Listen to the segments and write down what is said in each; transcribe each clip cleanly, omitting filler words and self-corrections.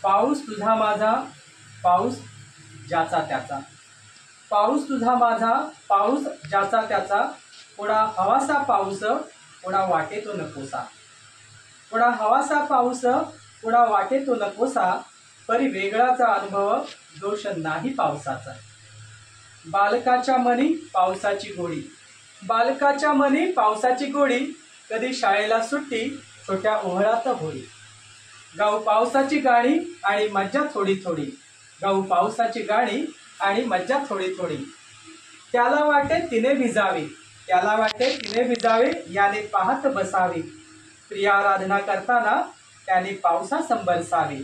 पाऊस तुझा माझा, पाऊस ज्याचा त्याचा. पाऊस तुझा माझा, पाऊस ज्याचा त्याचा. कोणा हवासा पाऊस, कोणा वाटे तो नकोसा. कोणा हवासा पाऊस, कोणा वाटे तो नकोसा. परी वेगळाचा अनुभव, दोष नाही पावसाचा. बालकाच्या मनी पावसाची गोडी, बालकाच्या मनी पावसाची गोडी. कधी शाळेला सुट्टी, छोट्या ओहळात होळी. गाऊ पावसाची गाणी आणि मज्जा थोडी थोडी. गाऊ पावसाची गाणी आणि मज्जा थोडी थोडी. त्याला वाटे तिने भिजावे, त्याला वाटे तिने भिजावे. याने पाहत बसावे, प्रियाराधना करताना त्याने पावसा संबरसावे.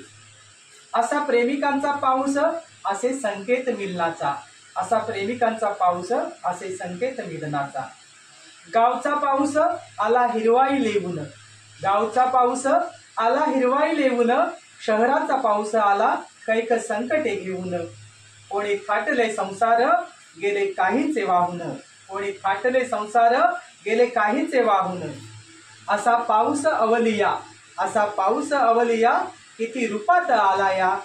असा प्रेमिकांचा पाऊस, असे संकेत मिलनाचा. असा प्रेमिकांचा पाऊस, असे संकेत मिलनाचा. गावचा पाऊस आला हिरवाई लेवून, गावचा पाऊस आला हिरवाई लेवून. शहराचा पाऊस आला कैक संकटे घेऊन. कोणी थाटले संसार, गेले काहीचे वाहून. कोणी थाटले संसार, गेले काहीचे वाहून. असा पाऊस अवलिया, असा पाऊस अवलिया. किती रूपात आला या.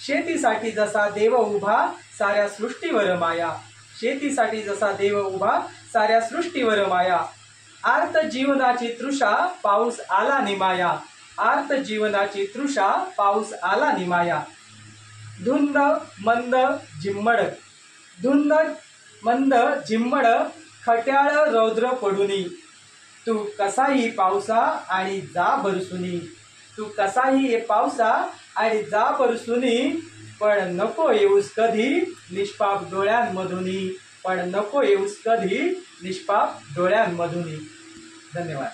शेतीसाठी जसा देव उभा, साऱ्या सृष्टीवर माया. शेतीसाठी जसा देव उभा, साऱ्या सृष्टीवर माया. आर्त जीवनाची तृषा, पाऊस आला निमाया. आर्त जीवनाची तृषा, पाऊस आला निमाया. धुंद मंद जिम्मड, धुंद मंद जिम्मड. खट्याळ रौद्र पडुनी. तू कसाही पावसा आणि जा बरसुनी. तू कसाही ये पावसा आणि जा बरसुनी. पण नको येऊस कधी निष्पाप डोळ्यांमधुनी. पण नको येऊस कधी निष्पाप डोळ्यांमधुनी. धन्यवाद.